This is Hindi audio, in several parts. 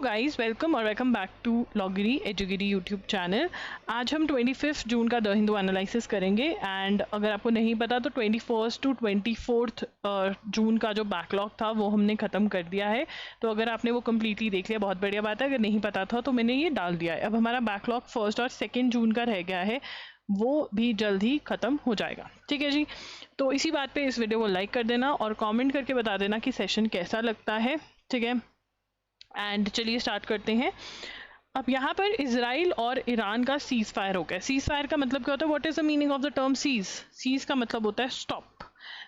गाइस, वेलकम और वेलकम बैक टू लॉगिरी एजुगिरी यूट्यूब चैनल। आज हम 25 जून का द हिंदू एनालिसिस करेंगे एंड अगर आपको नहीं पता तो 21 टू 24 जून का जो बैकलॉग था वो हमने ख़त्म कर दिया है। तो अगर आपने वो कम्प्लीटली देख लिया बहुत बढ़िया बात है, अगर नहीं पता था तो मैंने ये डाल दिया है। अब हमारा बैकलॉग 1 और 2 जून का रह गया है, वो भी जल्द ही ख़त्म हो जाएगा। ठीक है जी, तो इसी बात पे इस वीडियो को लाइक कर देना और कमेंट करके बता देना कि सेशन कैसा लगता है। ठीक है, एंड चलिए स्टार्ट करते हैं। अब यहाँ पर इजराइल और ईरान का सीज फायर हो गया। सीज फायर का मतलब क्या होता है? What is the meaning of the term cease? Cease का मतलब होता है स्टॉप,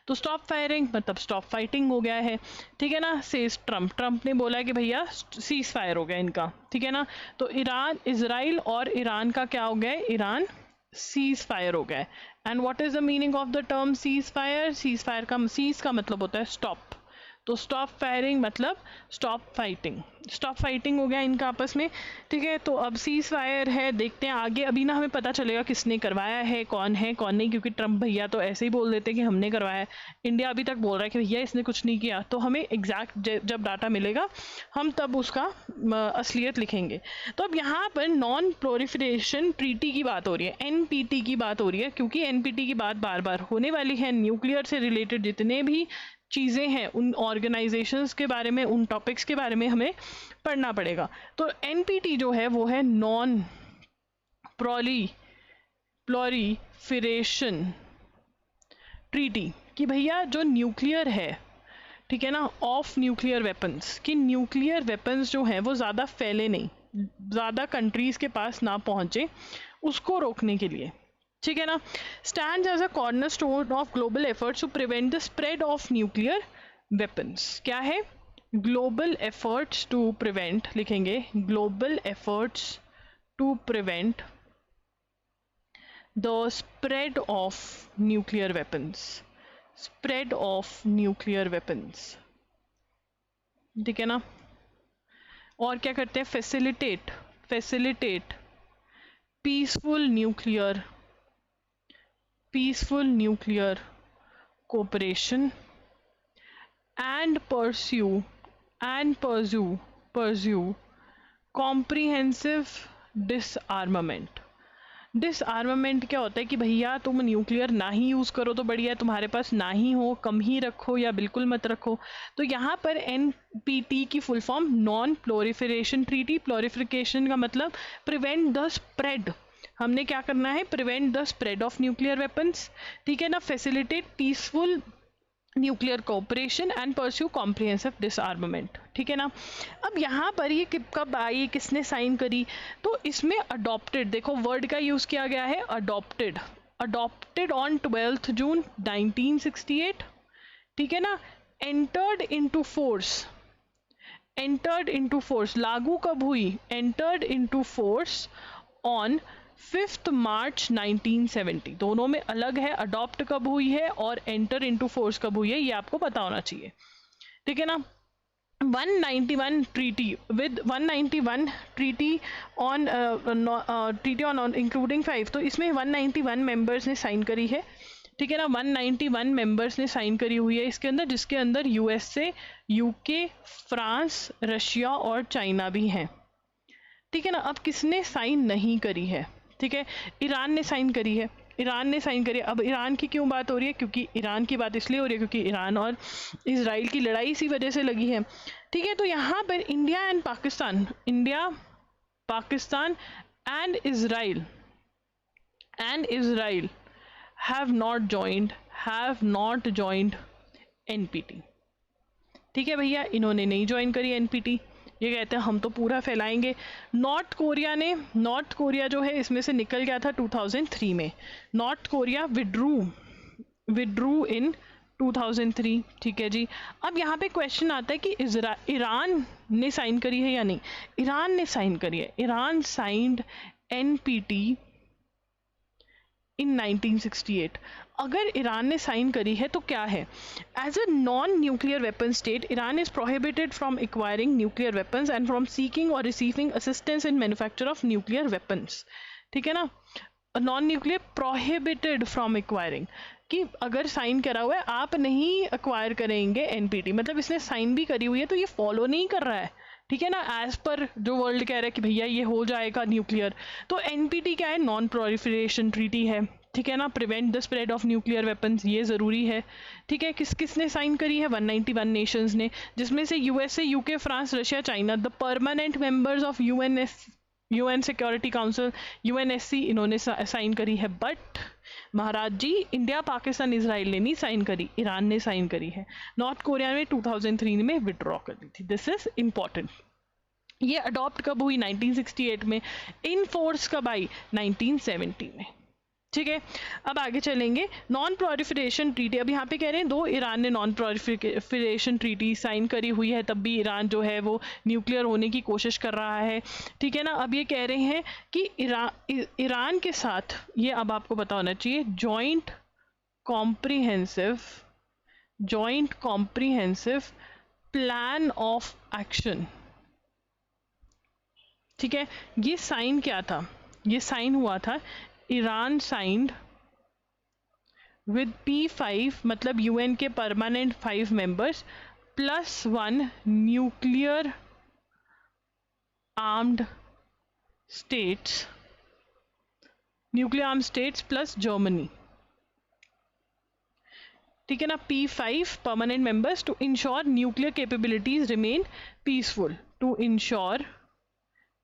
तो स्टॉप फायरिंग मतलब स्टॉप फाइटिंग हो गया है। ठीक है ना, सेज ट्रम्प ने बोला है कि भैया सीज फायर हो गया इनका। ठीक है ना, तो इजराइल और ईरान का क्या हो गया? ईरान सीज फायर हो गया। And what is the meaning of the term cease fire? Cease fire का सीज का मतलब होता है स्टॉप, तो स्टॉप फायरिंग मतलब स्टॉप फाइटिंग। स्टॉप फाइटिंग हो गया इनका आपस में। ठीक है, तो अब सीज फायर है, देखते हैं आगे। अभी ना हमें पता चलेगा किसने करवाया है कौन नहीं, क्योंकि ट्रम्प भैया तो ऐसे ही बोल देते हैं कि हमने करवाया है। इंडिया अभी तक बोल रहा है कि भैया इसने कुछ नहीं किया। तो हमें एग्जैक्ट जब डाटा मिलेगा हम तब उसका असलियत लिखेंगे। तो अब यहाँ पर नॉन प्रोलिफरेशन ट्रीटी की बात हो रही है, एनपीटी की बात हो रही है, क्योंकि एनपीटी की बात बार बार होने वाली है। न्यूक्लियर से रिलेटेड जितने भी चीज़ें हैं उन ऑर्गेनाइजेशंस के बारे में, उन टॉपिक्स के बारे में हमें पढ़ना पड़ेगा। तो एनपीटी जो है वो है नॉन प्रोलिफरेशन ट्रीटी, कि भैया जो न्यूक्लियर है, ठीक है ना, ऑफ न्यूक्लियर वेपन्स, कि न्यूक्लियर वेपन्स जो हैं वो ज़्यादा फैले नहीं, ज़्यादा कंट्रीज़ के पास ना पहुँचे, उसको रोकने के लिए। ठीक है ना, stands as a cornerstone of global efforts to prevent the spread of nuclear weapons. क्या है? ग्लोबल एफर्ट्स टू प्रिवेंट, लिखेंगे global efforts to prevent the spread of nuclear weapons, spread of nuclear weapons. ठीक है ना, और क्या करते हैं? Facilitate peaceful nuclear cooperation and pursue comprehensive disarmament। Disarmament क्या होता है? कि भैया तुम न्यूक्लियर ना ही यूज़ करो तो बढ़िया है, तुम्हारे पास ना ही हो, कम ही रखो या बिल्कुल मत रखो। तो यहाँ पर एनपीटी की full form non proliferation treaty. Proliferation का मतलब प्रिवेंट द स्प्रेड, हमने क्या करना है? Prevent the spread of nuclear weapons. ठीक है ना, facilitate peaceful nuclear cooperation and pursue comprehensive disarmament. ठीक है ना, अब यहाँ पर ये कब आई, किसने साइन करी? तो इसमें अडॉप्टेड, देखो वर्ड का यूज किया गया है अडॉप्टेड ऑन 12 जून 1968। ठीक है ना, एंटर्ड इनटू फोर्स, लागू कब हुई? एंटर्ड इनटू फोर्स ऑन 5 मार्च 1970। दोनों में अलग है, अडॉप्ट कब हुई है और एंटर इनटू फोर्स कब हुई है, ये आपको पता होना चाहिए। ठीक है ना, 191 treaty with 191 treaty on including 5, तो इसमें 191 मेंबर्स ने साइन करी है। ठीक है ना, 191 मेंबर्स ने साइन करी हुई है इसके अंदर, जिसके अंदर यूएसए, यूके, फ्रांस, रशिया और चाइना भी हैं। ठीक है ना, अब किसने साइन नहीं करी है? ठीक है, ईरान ने साइन करी है, अब ईरान की क्यों बात हो रही है? क्योंकि ईरान की बात इसलिए हो रही है क्योंकि ईरान और इजराइल की लड़ाई इसी वजह से लगी है। ठीक है, तो यहाँ पर India Pakistan and Israel have not joined NPT. ठीक है भैया, इन्होंने नहीं ज्वाइन करी एनपीटी। ये कहते हैं हम तो पूरा फैलाएंगे। नॉर्थ कोरिया जो है इसमें से निकल गया था 2003 में। नॉर्थ कोरिया विड्रू इन 2003। ठीक है जी, अब यहाँ पे क्वेश्चन आता है कि ईरान ने साइन करी है या नहीं? ईरान ने साइन करी है, ईरान साइंड एनपीटी इन 1968। अगर ईरान ने साइन करी है तो क्या है? As a non nuclear weapon state, Iran is prohibited from acquiring nuclear weapons and from seeking और receiving assistance in manufacture of nuclear weapons. ठीक है ना, non nuclear prohibited from acquiring, कि अगर साइन करा हुआ है आप नहीं एक्वायर करेंगे एनपीटी, मतलब इसने साइन भी करी हुई है तो ये फॉलो नहीं कर रहा है। ठीक है ना, एज पर जो वर्ल्ड कह रहा है कि भैया ये हो जाएगा न्यूक्लियर। तो एनपीटी क्या है, नॉन प्रोलिफरेशन ट्रीटी है, ठीक है ना, prevent the spread of nuclear weapons, ये ज़रूरी है। ठीक है, किसने साइन करी है, 191 नेशंस ने, जिसमें से USA, UK, France, Russia, China, the permanent members of UN Security Council, UNSC, इन्होंने साइन करी है। But Maharaj ji, India, Pakistan, Israel ने नहीं साइन करी, ईरान ने साइन करी है। नॉर्थ कोरिया में 2003 में विड्रॉ कर दी थी। This is important. ये अडॉप्ट कब हुई, 1968 में। इन फोर्स कब आई, 1970 में। ठीक है, अब आगे चलेंगे। नॉन प्रोलिफरेशन ट्रीटी, अब यहाँ पे कह रहे हैं दो ईरान ने नॉन प्रोलिफरेशन ट्रीटी साइन करी हुई है, तब भी ईरान जो है वो न्यूक्लियर होने की कोशिश कर रहा है। ठीक है ना, अब ये कह रहे हैं कि ईरान के साथ, ये अब आपको पता होना चाहिए, joint comprehensive plan of action. ठीक है, ये साइन क्या था, ये साइन हुआ था, ईरान साइंड विद P5, मतलब यूएन के permanent 5 members +1 nuclear armed states plus Germany. ठीक है ना, P5 permanent members to ensure nuclear capabilities remain peaceful, to ensure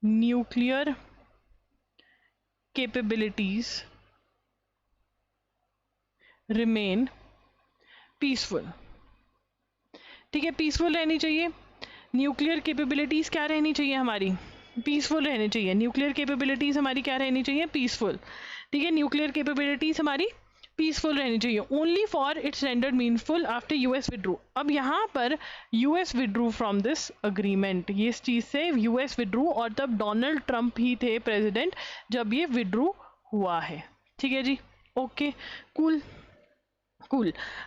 nuclear capabilities remain peaceful। ठीक है, पीसफुल रहनी चाहिए। न्यूक्लियर कैपेबिलिटीज क्या रहनी चाहिए हमारी, पीसफुल रहनी चाहिए। न्यूक्लियर कैपेबिलिटीज हमारी क्या रहनी चाहिए, पीसफुल। ठीक है, न्यूक्लियर कैपेबिलिटीज हमारी पीसफुल रहनी चाहिए। Only for its rendered meaningful after US withdrew. अब यहाँ पर US withdrew from this agreement, ये इस चीज़ से यूएस विड्रू, और तब डोनाल्ड ट्रंप ही थे प्रेसिडेंट जब ये विड्रू हुआ है। ठीक है जी, ओके, कूल।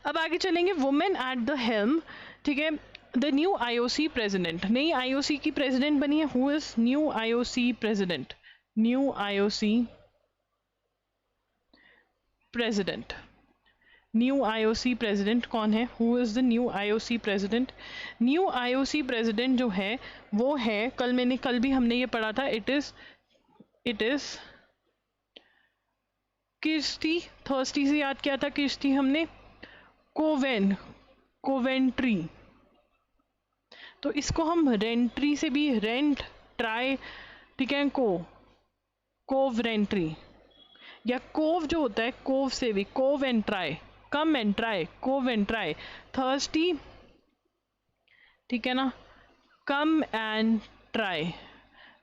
अब आगे चलेंगे, वुमेन एट द हेल्म। ठीक है, द न्यू आईओसी प्रेसिडेंट, नई आईओसी की प्रेसिडेंट बनी है। Who is new IOC president, new IOC president, new IOC president कौन है, who is the new IOC president. New IOC president जो है वो है, कल भी हमने ये पढ़ा था, इट इज किर्स्टी, थर्स्टी से याद किया था किर्स्टी हमने, कोवेंट्री। तो इसको हम रेंट्री से भी, रेंट ट्राई, ठीक है, कोवरेंट्री, या कोव जो होता है, कोव से भी, Cov and try, come and try, Cov and try. Thirsty, ठीक है ना, कम एंड ट्राई,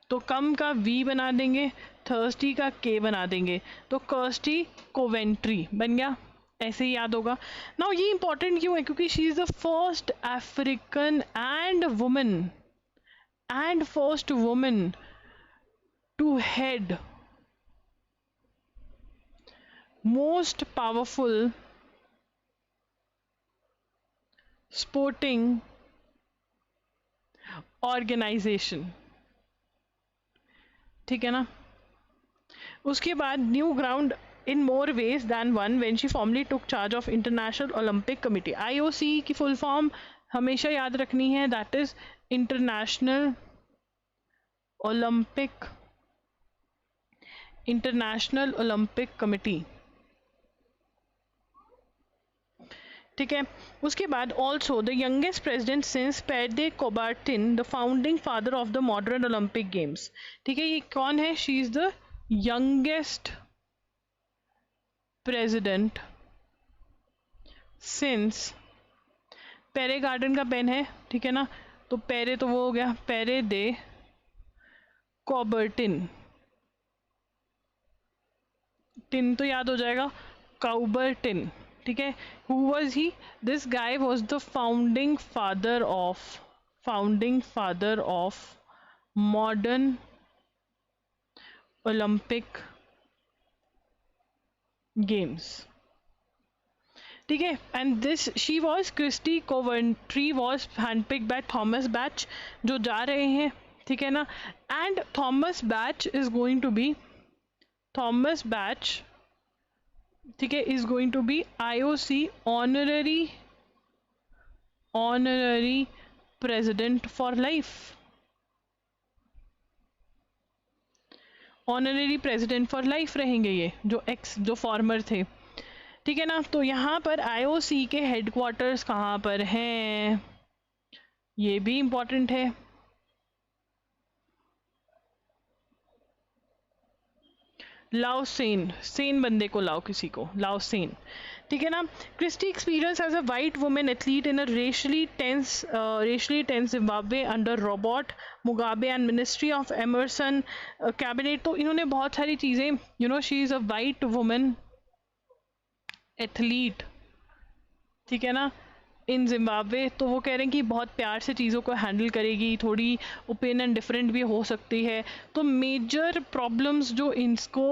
तो कम का वी बना देंगे, थर्स्टी का के बना देंगे, तो कर्स्टी कोवेंट्री बन गया। ऐसे ही याद होगा। नाउ ये इंपॉर्टेंट क्यों है, क्योंकि she is the first African and first woman to head most powerful sporting organization। ठीक है ना, उसके बाद new ground in more ways than one when she formally took charge of International Olympic Committee। IOC की फुल फॉर्म हमेशा याद रखनी है, that is International Olympic Committee। ठीक है, उसके बाद also the youngest president since Pierre Coubertin, the founding father of the modern Olympic games. ठीक है, ये कौन है, she is the youngest president since, Pierre गार्डन का पेन है, ठीक है ना, तो पेरे तो वो हो गया, पेरे दे कोबर्टिन, टिन तो याद हो जाएगा, काउबर्टिन। ठीक है, who was he, this guy was the founding father of modern Olympic games. ठीक है, and this she was Kirsty Coventry was handpicked by Thomas Bach, जो जा रहे हैं। ठीक है ना, and Thomas Bach is going to be, Thomas Bach, ठीक है, is going to be IOC honorary president for life. Honorary president for life रहेंगे ये जो फॉर्मर थे, ठीक है ना। तो यहाँ पर IOC के हेडक्वार्टर्स कहाँ पर हैं, ये भी इम्पोर्टेंट है। लाओ सेन बंदे को लाओ, किसी को लाओ सेन, ठीक है ना। Kirsty experience as a white women athlete in a racially tense Zimbabwe under Robert Mugabe and ministry of Emmerson cabinet. तो इन्होंने बहुत सारी चीज़ें, she is a white women athlete, ठीक है ना, इन जिम्बाब्वे। तो वो कह रहे हैं कि बहुत प्यार से चीज़ों को हैंडल करेगी, थोड़ी ओपिनियन डिफरेंट भी हो सकती है। तो मेजर प्रॉब्लम्स जो इनको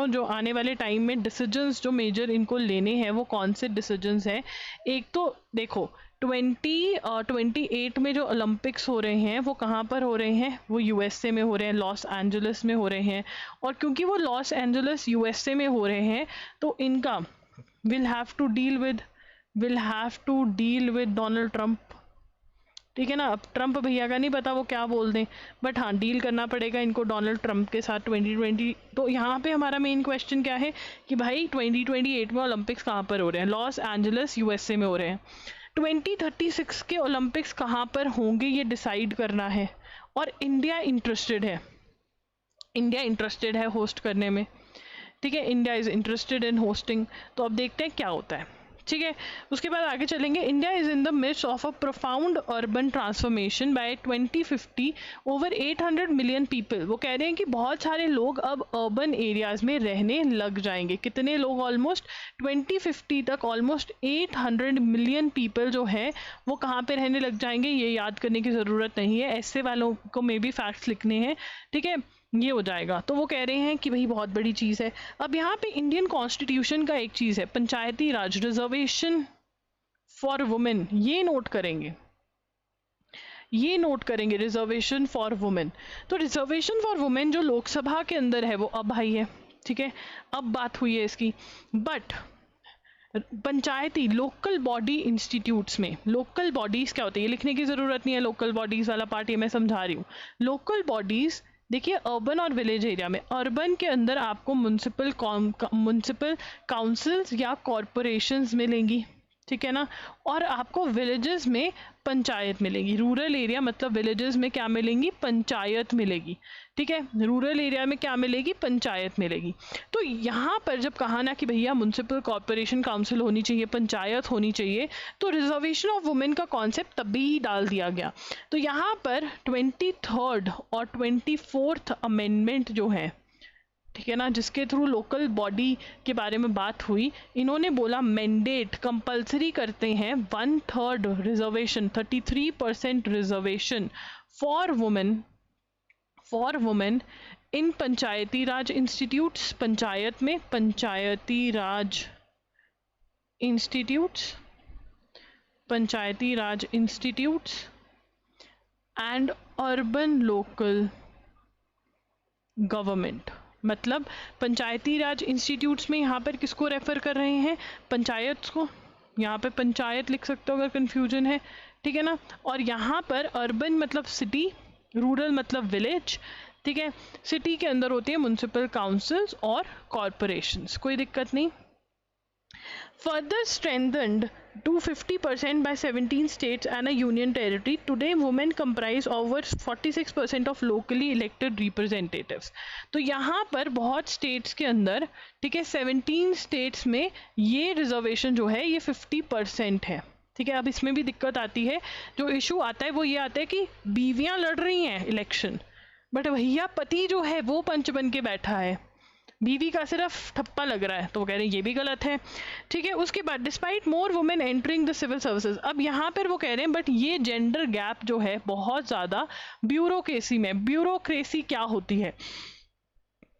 जो आने वाले टाइम में डिसीजंस जो मेजर इनको लेने हैं वो कौन से डिसीजंस हैं। एक तो देखो 2028 में जो ओलंपिक्स हो रहे हैं वो कहाँ पर हो रहे हैं, वो USA में हो रहे हैं, लॉस एंजलिस में हो रहे हैं। और क्योंकि वो लॉस एंजलिस USA में हो रहे हैं तो इनका will have to deal with Donald Trump, ठीक है ना। अब ट्रंप भैया का नहीं पता वो क्या बोल दें, बट हाँ डील करना पड़ेगा इनको डोनाल्ड ट्रंप के साथ 2020। तो यहाँ पे हमारा मेन क्वेश्चन क्या है कि भाई 2028 में ओलंपिक्स कहाँ पर हो रहे हैं, लॉस एंजलिस USA में हो रहे हैं। 2036 के ओलंपिक्स कहाँ पर होंगे ये डिसाइड करना है, और इंडिया इंटरेस्टेड है होस्ट करने में, ठीक है। India is interested in hosting. तो अब देखते हैं क्या होता है, ठीक है। उसके बाद आगे चलेंगे। India is in the midst of a profound urban transformation by 2050 over 800 million people. वो कह रहे हैं कि बहुत सारे लोग अब अर्बन एरियाज में रहने लग जाएंगे। कितने लोग, ऑलमोस्ट 2050 तक ऑलमोस्ट 800 मिलियन पीपल जो है वो कहाँ पे रहने लग जाएंगे। ये याद करने की ज़रूरत नहीं है, ऐसे वालों को मे भी फैक्ट्स लिखने हैं, ठीक है, ये हो जाएगा। तो वो कह रहे हैं कि भाई बहुत बड़ी चीज़ है। अब यहाँ पे इंडियन कॉन्स्टिट्यूशन का एक चीज़ है, पंचायती राज, रिजर्वेशन फॉर वुमेन, ये नोट करेंगे रिजर्वेशन फॉर वुमेन। तो रिजर्वेशन फॉर वुमेन जो लोकसभा के अंदर है वो अब आई है, ठीक है, अब बात हुई है इसकी। But Panchayati local body institutes में, लोकल बॉडीज़ क्या होती है ये लिखने की ज़रूरत नहीं है, लोकल बॉडीज़ वाला पार्ट ये मैं समझा रही हूँ। लोकल बॉडीज़ देखिए अर्बन और विलेज एरिया में, अर्बन के अंदर आपको म्युनिसिपल काउंसिल्स या कॉरपोरेशंस मिलेंगी, ठीक है ना, और आपको विलेजेस में पंचायत मिलेगी। रूरल एरिया मतलब विलेजेस में क्या मिलेंगी, पंचायत मिलेगी, ठीक है। रूरल एरिया में क्या मिलेगी, पंचायत मिलेगी। तो यहाँ पर जब कहा ना कि भैया म्युनिसिपल कॉरपोरेशन काउंसिल होनी चाहिए, पंचायत होनी चाहिए, तो रिजर्वेशन ऑफ वुमेन का कॉन्सेप्ट तभी डाल दिया गया। तो यहाँ पर 23rd और 24th अमेंडमेंट जो है, ठीक है ना, जिसके थ्रू लोकल बॉडी के बारे में बात हुई, इन्होंने बोला मैंडेट कंपलसरी करते हैं 1/3 reservation, 33% reservation for women in Panchayati Raj institutes, panchayat में Panchayati Raj institutes and urban local government. मतलब पंचायती राज इंस्टीट्यूट्स में यहाँ पर किसको रेफर कर रहे हैं, पंचायत को, यहाँ पे पंचायत लिख सकते हो अगर कंफ्यूजन है, ठीक है ना। और यहाँ पर अर्बन मतलब सिटी, रूरल मतलब विलेज, ठीक है। सिटी के अंदर होती है म्युनिसिपल काउंसिल्स और कॉरपोरेशंस, कोई दिक्कत नहीं। Further strengthened to 50% by 17 states and a union territory. Today, women comprise over 46% of locally elected representatives. तो यहाँ पर बहुत स्टेट्स के अंदर, ठीक है, 17 स्टेट्स में ये रिजर्वेशन जो है ये 50% है, ठीक है। अब इसमें भी दिक्कत आती है, जो इशू आता है वो ये आता है कि बीवियाँ लड़ रही हैं इलेक्शन, बट भैया पति जो है वो पंच बन के बैठा है, बीवी का सिर्फ ठप्पा लग रहा है, तो वो कह रहे हैं ये भी गलत है, ठीक है। उसके बाद despite more women entering the civil services, अब यहाँ पर वो कह रहे हैं बट ये जेंडर गैप जो है बहुत ज़्यादा ब्यूरोक्रेसी में, ब्यूरोक्रेसी क्या होती है,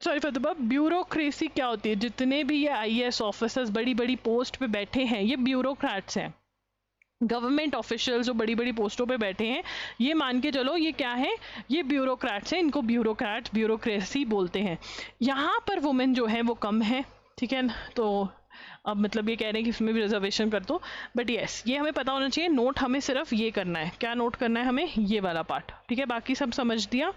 sorry for the word, bureaucracy क्या होती है, जितने भी ये IAS ऑफिसर्स बड़ी बड़ी पोस्ट पे बैठे हैं ये ब्यूरोक्रेट्स हैं, गवर्नमेंट ऑफिशियल जो बड़ी बड़ी पोस्टों पे बैठे हैं, ये मान के चलो ये क्या है, ये ब्यूरोक्रेट्स हैं, इनको ब्यूरोक्रेसी बोलते हैं। यहाँ पर वुमेन जो है वो कम है, ठीक है। तो अब मतलब ये कह रहे हैं कि इसमें भी रिजर्वेशन कर दो, बट यस ये हमें पता होना चाहिए। नोट हमें सिर्फ ये करना है, क्या नोट करना है हमें, ये वाला पार्ट, ठीक है, बाकी सब समझ दिया।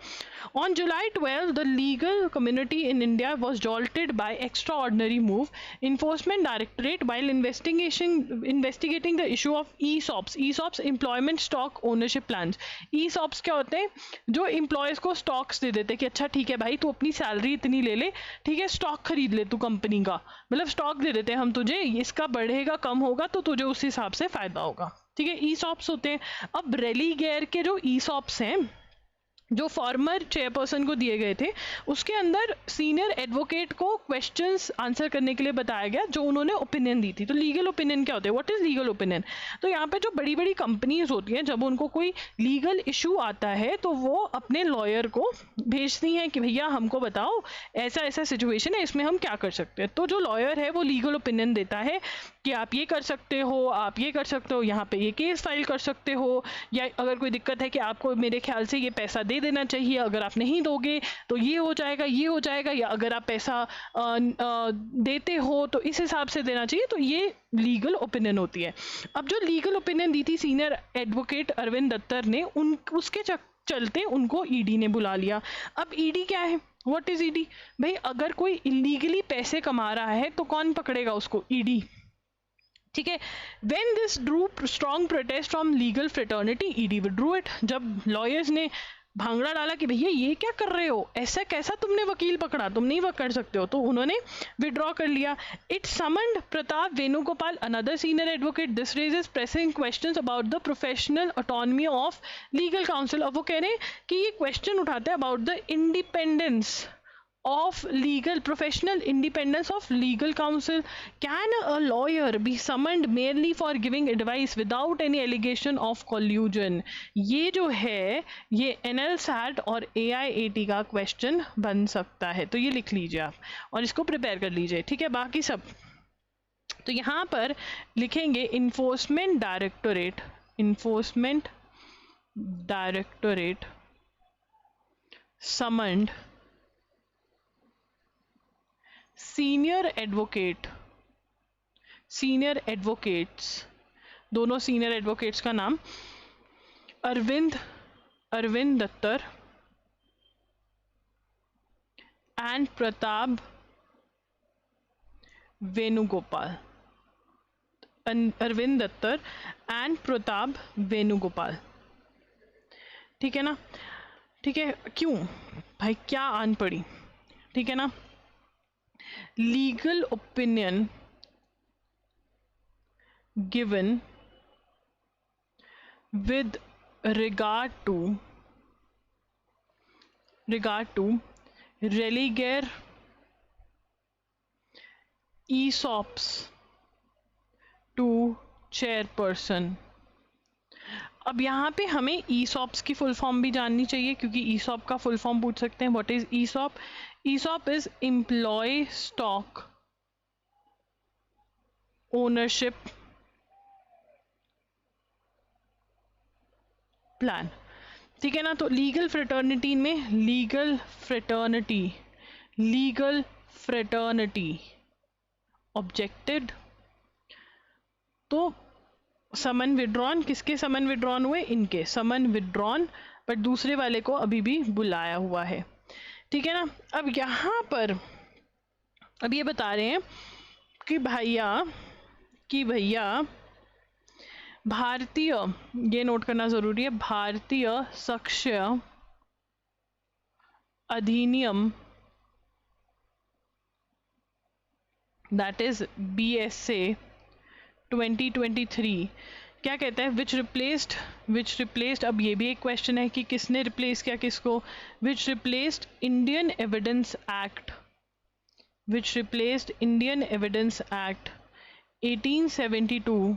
On July 12 the legal community in India was jolted by extraordinary move. Enforcement Directorate while investigating the issue of ESOPs, ESOPs employment stock ownership plans. ESOPs क्या होते हैं, जो एम्प्लॉयज़ को स्टॉक्स दे देते हैं कि अच्छा ठीक है भाई तू अपनी सैलरी इतनी ले ले, ठीक है, स्टॉक खरीद ले तू कंपनी का, मतलब स्टॉक दे देते हैं हम तुझे, इसका बढ़ेगा कम होगा तो तुझे उस हिसाब से फ़ायदा होगा, ठीक है, ESOPs होते हैं। अब रेलीगेयर के जो ESOPs हैं जो फॉर्मर चेयरपर्सन को दिए गए थे, उसके अंदर सीनियर एडवोकेट को क्वेश्चंस आंसर करने के लिए बताया गया जो उन्होंने ओपिनियन दी थी। तो लीगल ओपिनियन क्या होते हैं, व्हाट इज लीगल ओपिनियन? तो यहाँ पे जो बड़ी बड़ी कंपनीज होती हैं, जब उनको कोई लीगल इशू आता है तो वो अपने लॉयर को भेजती हैं कि भैया हमको बताओ ऐसा ऐसा सिचुएशन है, इसमें हम क्या कर सकते हैं। तो जो लॉयर है वो लीगल ओपिनियन देता है कि आप ये कर सकते हो, आप ये कर सकते हो, यहाँ पे ये केस फाइल कर सकते हो, या अगर कोई दिक्कत है कि आपको मेरे ख्याल से ये पैसा दे देना चाहिए, अगर आप नहीं दोगे तो ये हो जाएगा, ये हो जाएगा, या अगर आप पैसा देते हो तो इस हिसाब से देना चाहिए। तो ये लीगल ओपिनियन होती है। अब जो लीगल ओपिनियन दी थी सीनियर एडवोकेट अरविंद दत्तर ने, उसके चलते उनको ईडी ने बुला लिया। अब ईडी क्या है, व्हाट इज ईडी? भाई अगर कोई इलीगली पैसे कमा रहा है तो कौन पकड़ेगा उसको, ईडी, ठीक है। When this Drew strong protest from legal fraternity, ED withdrew it. जब लॉयर्स ने भांगड़ा डाला कि भैया ये क्या कर रहे हो, ऐसा कैसा तुमने वकील पकड़ा, तुम नहीं कर सकते हो, तो उन्होंने विड्रॉ कर लिया। It summoned Pratap Venugopal, another senior advocate. This raises pressing questions about the professional autonomy of legal council. अब वो कह रहे हैं कि ये क्वेश्चन उठाते हैं about the independence of legal professional independence of legal counsel. Can a lawyer be summoned merely for giving advice without any allegation of collusion? ये जो है ये NLSAT और AIAT का क्वेश्चन बन सकता है, तो ये लिख लीजिए आप और इसको प्रिपेयर कर लीजिए, ठीक है। बाकी सब तो यहाँ पर लिखेंगे enforcement directorate, enforcement directorate summoned senior advocate, senior advocates, दोनों सीनियर एडवोकेट्स का नाम अरविंद दत्तर एंड प्रताप वेणुगोपाल, अरविंद दत्तर एंड प्रताप वेणुगोपाल, ठीक है ना, ठीक है। क्यों भाई, क्या आन पड़ी, ठीक है ना। legal opinion given with regard to religare ESOPs to chairperson। अब यहाँ पे हमें ESOPs की फुल फॉर्म भी जाननी चाहिए, क्योंकि ESOP का फुल फॉर्म पूछ सकते हैं। What is ESOP? ESOP is employee stock ownership plan, ठीक है ना। तो लीगल फ्रेटर्निटी में लीगल फ्रेटर्निटी ऑब्जेक्टेड, तो समन विड्रॉन, किसके समन विड्रॉन हुए, इनके समन विड्रॉन, बट दूसरे वाले को अभी भी बुलाया हुआ है, ठीक है ना। अब यहाँ पर अब ये बता रहे हैं कि भैया भारतीय, ये नोट करना जरूरी है, भारतीय साक्ष्य अधिनियम, दैट इज BSA 2023 क्या कहता है, विच रिप्लेस्ड, अब ये भी एक क्वेश्चन है कि किसने रिप्लेस किया किसको, विच रिप्लेस्ड इंडियन एविडेंस एक्ट, 1872,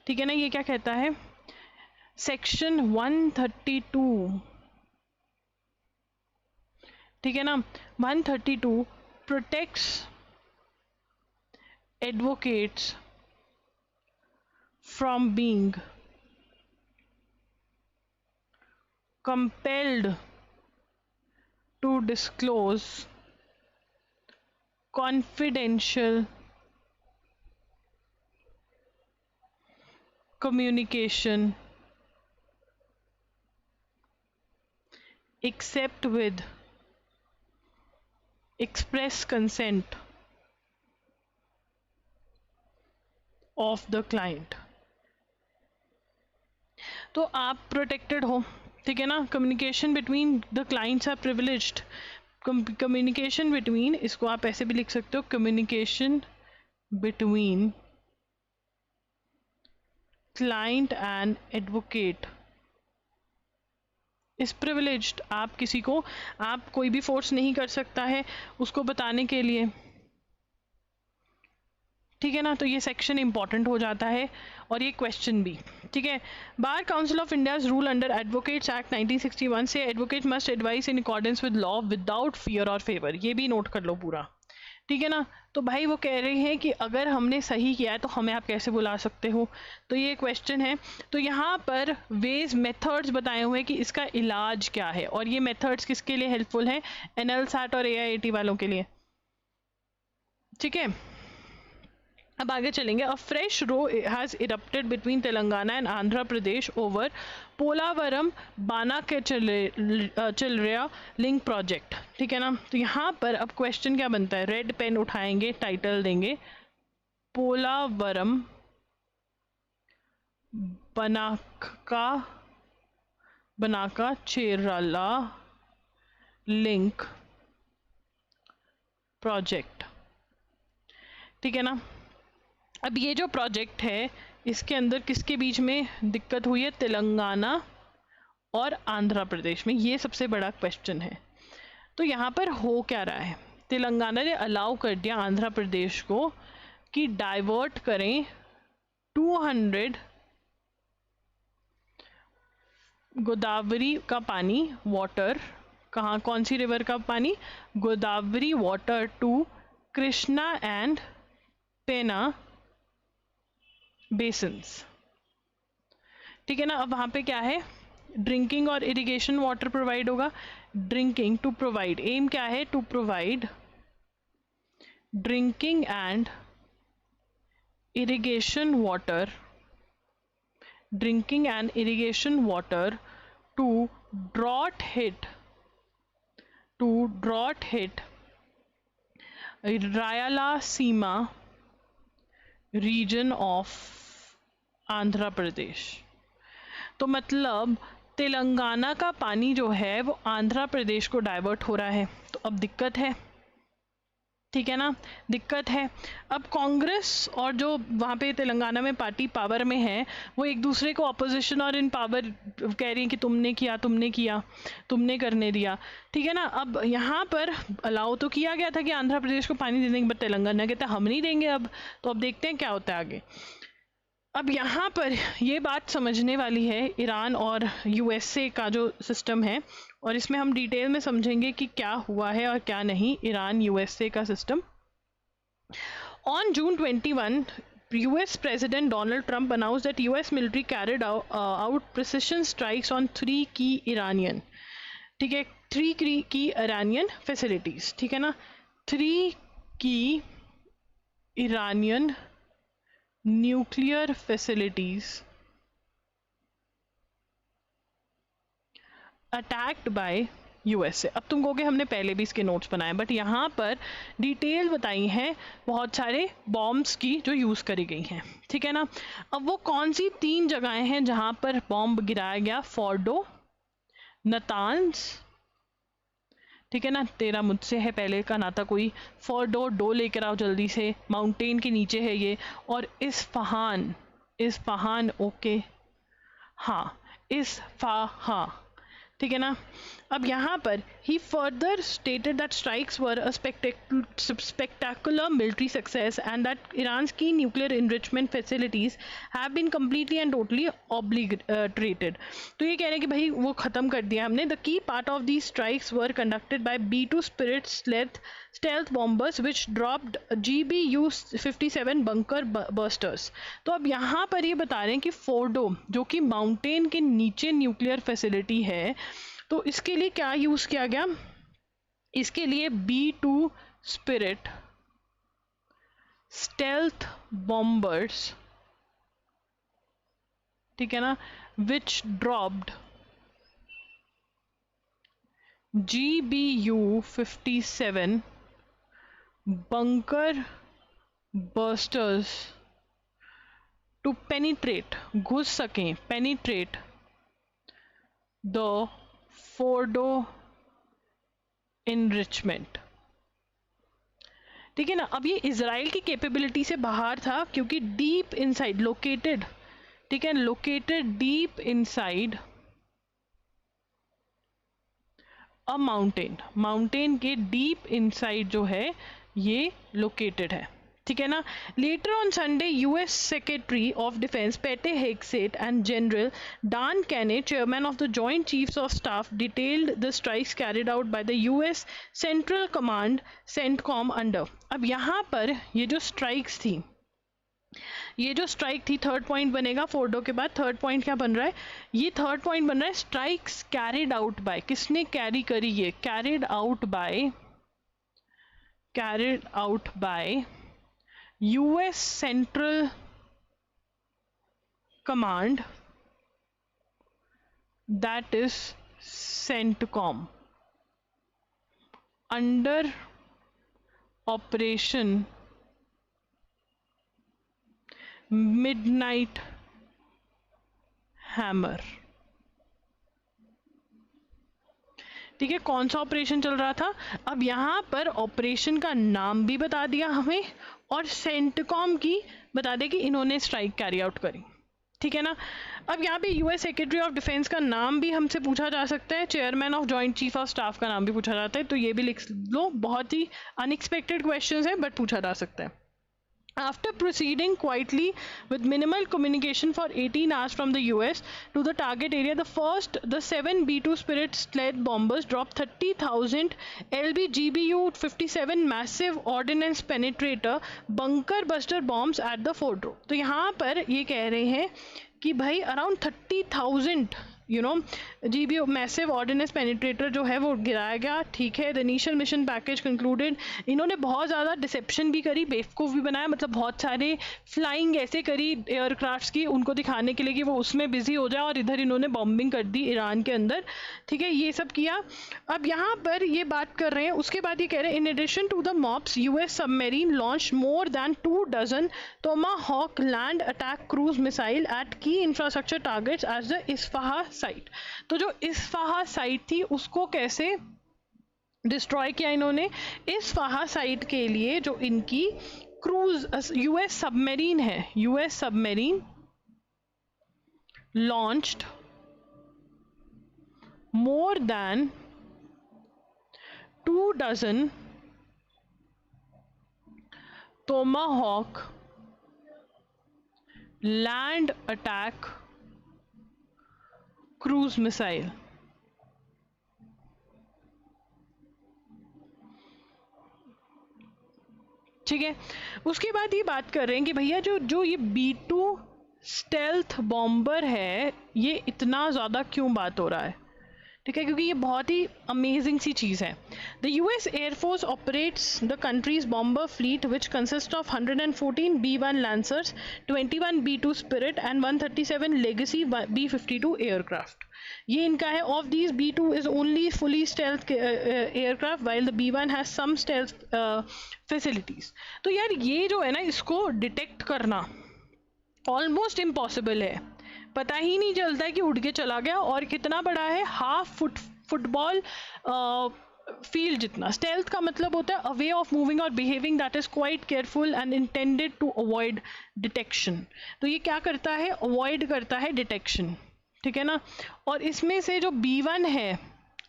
ठीक है ना। ये क्या कहता है, सेक्शन 132, ठीक है ना, 132 protects advocates from being compelled to disclose confidential communication except with express consent of the client। तो आप प्रोटेक्टेड हो, ठीक है ना। Communication between the clients are privileged. Communication between, इसको आप ऐसे भी लिख सकते हो, communication between client and advocate is privileged. आप किसी को, आप कोई भी फोर्स नहीं कर सकता है उसको बताने के लिए, ठीक है ना। तो ये सेक्शन इंपॉर्टेंट हो जाता है और ये क्वेश्चन भी, ठीक है। Bar council of India's rule under advocates act 1961 से advocate must advice in accordance with law without fear और फेवर। ये भी नोट कर लो पूरा, ठीक है ना। तो भाई वो कह रहे हैं कि अगर हमने सही किया है तो हमें आप कैसे बुला सकते हो, तो ये क्वेश्चन है। तो यहाँ पर वेज मेथड्स बताए हुए हैं कि इसका इलाज क्या है, और ये मेथड्स किसके लिए हेल्पफुल हैं, NLSAT और AIAT वालों के लिए, ठीक है। अब आगे चलेंगे। A fresh row has erupted between Telangana and Andhra Pradesh over Polavaram बाना के चिलरिया लिंक प्रोजेक्ट, ठीक है ना। तो यहाँ पर अब क्वेश्चन क्या बनता है, रेड पेन उठाएंगे, टाइटल देंगे पोलावरम बनाका चेराला लिंक प्रोजेक्ट, ठीक है ना। अब ये जो प्रोजेक्ट है इसके अंदर किसके बीच में दिक्कत हुई है, तेलंगाना और आंध्र प्रदेश में। ये सबसे बड़ा क्वेश्चन है। तो यहाँ पर हो क्या रहा है, तेलंगाना ने अलाउ कर दिया आंध्र प्रदेश को कि डाइवर्ट करें 200 गोदावरी का पानी, वाटर, कहाँ, कौन सी रिवर का पानी, Godavari water to Krishna and Penna basins, ठीक है ना। अब वहाँ पे क्या है, ड्रिंकिंग और इरिगेशन वाटर प्रोवाइड होगा। ड्रिंकिंग टू प्रोवाइड, एम क्या है, to provide drinking and irrigation water, drinking and irrigation water to drought hit Rayalaseema region of Andhra Pradesh. तो मतलब तेलंगाना का पानी जो है वो आंध्र प्रदेश को डाइवर्ट हो रहा है। तो अब दिक्कत है, ठीक है ना, दिक्कत है। अब कांग्रेस और जो वहाँ पे तेलंगाना में पार्टी पावर में है वो एक दूसरे को अपोजिशन और इन पावर कह रही है कि तुमने किया, तुमने करने दिया, ठीक है ना। अब यहाँ पर अलाउ तो किया गया था कि आंध्र प्रदेश को पानी दे देंगे, बट तेलंगाना कहता है हम नहीं देंगे अब। तो अब देखते हैं क्या होता है आगे। अब यहाँ पर ये बात समझने वाली है ईरान और USA का जो सिस्टम है, और इसमें हम डिटेल में समझेंगे कि क्या हुआ है और क्या नहीं ईरान USA का system. On June 21, US President Donald Trump announced that US military carried out precision strikes on 3 key Iranian, ठीक है, 3 key Iranian facilities, ठीक है ना, 3 key Iranian nuclear facilities attacked by USA। अब तुम कहोगे हमने पहले भी इसके नोट्स बनाए, बट यहाँ पर डिटेल बताई हैं बहुत सारे बॉम्ब्स की जो यूज़ करी गई हैं, ठीक है ना। अब वो कौन सी 3 जगहें हैं जहाँ पर बॉम्ब गिराया गया, फोर्डो, नतान्स, ठीक है ना, तेरा मुझसे है पहले का नाता कोई, फोर्डो, डो लेकर आओ जल्दी से, माउंटेन के नीचे है ये, और इस्फहान, ओके, हाँ, इस्फहान, ठीक है ना। अब यहाँ पर he further stated that strikes were a spectacular military success and that Iran's key nuclear enrichment facilities have been completely and totally obliterated. तो ये कह रहे हैं कि भाई वो ख़त्म कर दिया हमने। The key part of the strikes were conducted by B-2 Spirit stealth bombers which dropped GBU-57 bunker busters। तो अब यहाँ पर ये बता रहे हैं कि फोर्डो जो कि माउंटेन के नीचे न्यूक्लियर फैसिलिटी है, तो इसके लिए क्या यूज़ किया गया, इसके लिए B-2 Spirit stealth bombers, ठीक है ना, which dropped GBU-57 bunker busters to penetrate, घुस सकें, penetrate the Fordo enrichment। ठीक है ना, अब ये इजराइल की कैपेबिलिटी से बाहर था क्योंकि डीप इनसाइड लोकेटेड, ठीक है, located deep inside a mountain, mountain के डीप इनसाइड जो है ये लोकेटेड है, ठीक है ना। Later on Sunday US secretary of defence पेटे हेगसेट एंड जनरल डान कैने, chairman of the joint chiefs of staff, detailed the strikes carried out by the US central command CENTCOM under. अब यहाँ पर ये जो स्ट्राइक्स थी, ये जो स्ट्राइक थी, थर्ड पॉइंट बनेगा फोर्डो के बाद, थर्ड पॉइंट क्या बन रहा है, ये थर्ड पॉइंट बन रहा है स्ट्राइक्स कैरिड आउट बाय, किसने कैरी करी, ये carried out by US central command, that is CENTCOM, under operation midnight hammer. ठीक है, कौन सा ऑपरेशन चल रहा था, अब यहाँ पर ऑपरेशन का नाम भी बता दिया हमें और सेंटकॉम की बता दे कि इन्होंने स्ट्राइक कैरी आउट करी, ठीक है ना। अब यहाँ पे यूएस सेक्रेटरी ऑफ डिफेंस का नाम भी हमसे पूछा जा सकता है, chairman of joint chief of staff का नाम भी पूछा जाता है, तो ये भी लिख लो, बहुत ही अनएक्सपेक्टेड क्वेश्चन है बट पूछा जा सकता है। After proceeding quietly with minimal communication for 18 hours from the US to the target area, the 7 B-2 Spirit sled bombers dropped 30,000 LB GBU-57 massive ordnance penetrator bunker buster bombs at the Fordo। तो यहाँ पर ये कह रहे हैं कि भाई around 30,000 GBU massive ordnance penetrator जो है वो गिराया गया, ठीक है। The initial mission package concluded, इन्होंने बहुत ज़्यादा डिसेप्शन भी करी, बेवकूफ़ भी बनाया, मतलब बहुत सारे फ्लाइंग ऐसे करी एयरक्राफ्ट्स की उनको दिखाने के लिए कि वो उसमें बिजी हो जाए, और इधर इन्होंने बॉम्बिंग कर दी ईरान के अंदर, ठीक है, ये सब किया। अब यहाँ पर ये बात कर रहे हैं, उसके बाद ये कह रहे हैं in addition to the MOPs US submarine launch more than 2 dozen Tomahawk land attack cruise missile at key infrastructure targets as the Isfahan site. तो जो इस्फहा साइट थी उसको कैसे डिस्ट्रॉय किया इन्होंने, इस्फहा साइट के लिए जो इनकी क्रूज यूएस सबमरीन है, US submarine launched more than 2 dozen Tomahawk land attack cruise missile. ठीक है, उसके बाद ये बात कर रहे हैं कि भैया जो ये B-2 स्टेल्थ बॉम्बर है ये इतना ज़्यादा क्यों बात हो रहा है, ठीक है, क्योंकि ये बहुत ही अमेजिंग सी चीज़ है। The US Air Force operates the country's bomber fleet which consist of 114 B-1 Lancers, 21 B-2 Spirit and 137 legacy B-52 aircraft. ये इनका है। Of these B-2 is only fully stealth aircraft while the B-1 has some stealth facilities. तो यार ये जो है ना, इसको डिटेक्ट करना ऑलमोस्ट इम्पॉसिबल है, पता ही नहीं चलता है कि उड़ के चला गया, और कितना बड़ा है, हाफ फुटबॉल फील्ड जितना। स्टेल्थ का मतलब होता है अ वे ऑफ मूविंग और behaving that is quite careful and intended to avoid detection. तो ये क्या करता है, अवॉइड करता है डिटेक्शन, ठीक है ना। और इसमें से जो B-1 है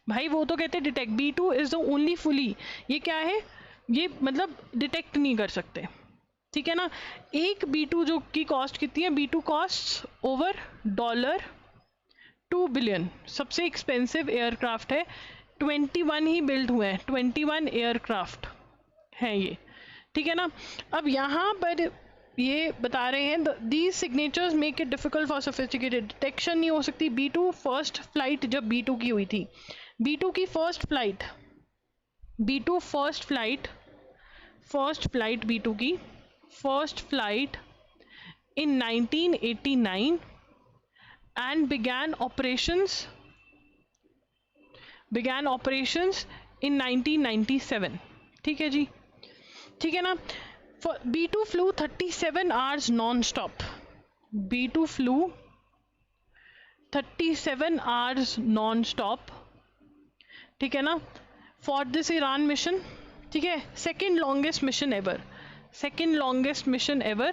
भाई वो तो कहते हैं detect, B-2 is the only fully, ये क्या है, ये मतलब डिटेक्ट नहीं कर सकते, ठीक है ना। एक B-2 जो की कॉस्ट कितनी है, B-2 कॉस्ट ओवर $2 बिलियन, सबसे एक्सपेंसिव एयरक्राफ्ट है, 21 ही बिल्ड हुए हैं, 21 एयरक्राफ्ट हैं ये, ठीक है ना। अब यहाँ पर ये बता रहे हैं these signatures make it difficult for sophisticated detection नहीं हो सकती। B-2 फर्स्ट फ्लाइट जब B-2 की हुई थी, B-2 की फर्स्ट फ्लाइट B-2 की first flight in 1989 and began operations in 1997. ठीक है जी, ठीक है ना. B2 flew 37 hours non-stop. B2 flew 37 hours non-stop. ठीक है ना, for this Iran mission. ठीक है, second longest mission ever.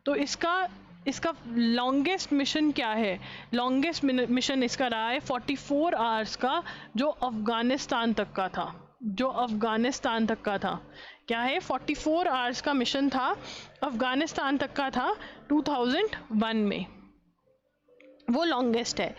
तो इसका लॉन्गेस्ट मिशन क्या है? लॉन्गेस्ट मिशन इसका रहा है 44 आवर्स का, जो अफगानिस्तान तक का था. क्या है? 44 आवर्स का मिशन था, अफगानिस्तान तक का था 2001 में. वो लॉन्गेस्ट है.